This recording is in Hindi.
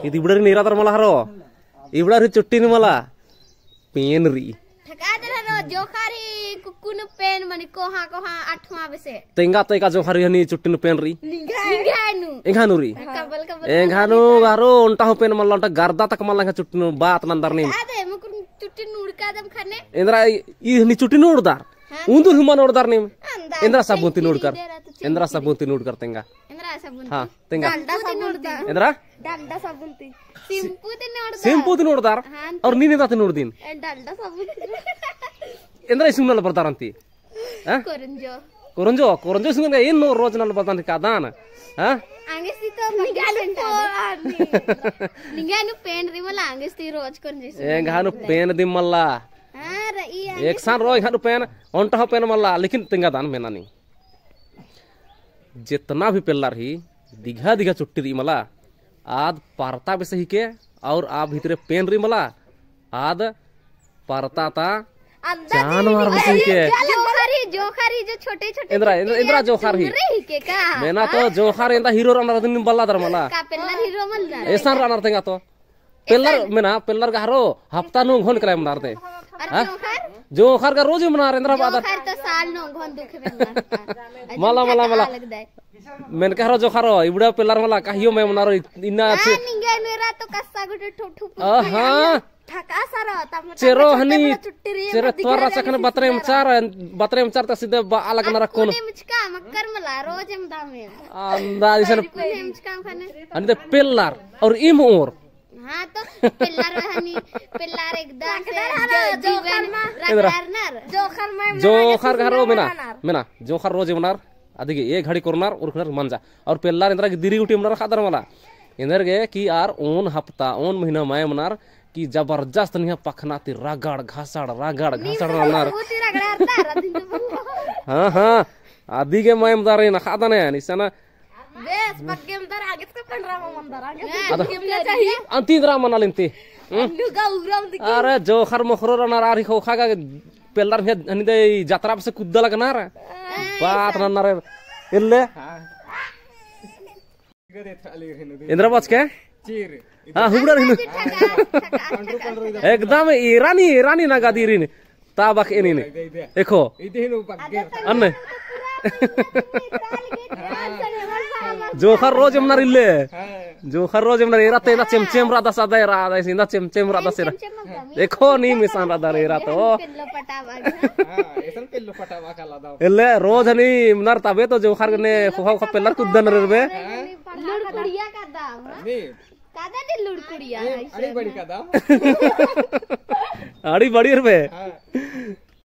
ఇది ఇబుడరి నీరా తర మల హరో ఇబుడరి చుట్టిని మల पेन री ठका दे रो जोखारी कुकुन पेन मनि कोहा कोहा 8वां बसे तेंगा तेका जोखारी हनी चुट्टिन पेन री निगानु एंगानु री कबल कबल एंगानु गारो ओंटा हो पेन मल्ला ओंटा गर्दा तक मल्ला चुट्टिन बात नंदर नी अदे मुकुन चुट्टिन उड़का दम खाने इंद्रा ई हनी चुट्टिन उड़दार उंदु हुमान उड़दार नी इंद्रा सबुंती उड़कर इंद्रा सबुंती उड़कर तेंगा इंद्रा सबुंती हां तेंगा डंडा सबुंती इंद्रा डंडा सबुंती सिंपू दिन उड़दार और नी नेता दिन उड़दीन डंडा सबुंती इंद्रा इसुनल बरदारंती हां कोरंजो कोरंजो कोरंजो सुंगा ಏನ್ ರೋಜ್ ನಲ್ ಬದಂತ ಕಾದಾನ ಹಾಂ ಅಂಗಸ್ತಿతో ನಿಂಗಾನು ಪೇನ್ ರಿಮಲ ಅಂಗಸ್ತಿ ರೋಜ್ ಕೊರಂಜೋ ಎಂಗಾನು ಪೇನ್ ದಿಮ್ಮಲ್ಲ हां ರ ಈ एक सान रोज हानु पेन ओंटा हो पेन मल्ला लेकिन तेंगा दान मेनानी जितना भी पेल्लार ही दिघा दिघा चुट्टी दी मला आद पारता बेसे ही के और आ भीतरे पेन री मला आद पारता ता जानवर बेसे ही के जोखारी जो छोटे छोटे इंद्रा जोखार ही के का मेना तो जोखार इंदा हीरो रनर दिन बल्ला दर मला का पेल्लर हीरो मल्ला एसान रनर तेंगा तो पेल्लर मेना पेल्लर गारो हफ्ता नु घोन करे मनार दे जोखार का रोज मनार इंद्रा बादर जोखार तो साल नो घोन दुखे मनार मला मला मला मेन कह रो जोखारो इबड़ा पेल्लर मला कहियो मैं मनार इना अच्छे निंगे मेरा तो कस्सा गुटे ठुठु हां ठका सारा तब चेरो हनी चेरो तोरा सखन बतरे मचार त सीधे अलग नर कोन मुचका मक्कर मला रोज हम दामे अंदाज सन मुचका खाने अनि ते पेल्लर और इम और हां तो पेल्लर हनी पेल्लर एकदम जोखर रगरनर जोखर घरो मेना जोखर रोज मनार अदिगे एक घड़ी कोरनार और खनर मंजा और पेल्लर इंद्रा दिरी गुटी मनार खादर मला इंदर गे कि यार ओन हफ्ता ओन महीना माय मनार कि जबरदस्त निया पखनाती रगड़ घासड़ रनार हां हां आदि के मयम दारे न खादने निसना बेस पक्केम दर आगे के पंडरा मंदर आगे चाहिए अंती द्रा मनालिंती अरे जोखर मखरो रनार आरी खो खागा पेल्लर हनी दे यात्रा से कुद्दा लगनार बात ननार इल्ले इंद्रा बच के चीर हां हुबड़ा हिनु एकदम ईरानी ना गादी रिन ताबक एनी ने देखो अन्ने जोखर रोज मनार इल्ले जोखर रोज मनार एरा तेना चमचम रादा सादा रादा सिंदा चमचम रादा सेरा देखो नी मिसान रादा रेरा तो ऐसन पेल्लो पटावा का लादा इल्ले रोज हनी मनार तबे तो जोखर ने खोखा को पेल्लर कुद्दन रेबे लुड़कुड़िया का दाम नी कादा दे लुड़कुड़िया अड़ी बड़ी का दाम आड़ी बड़ी रे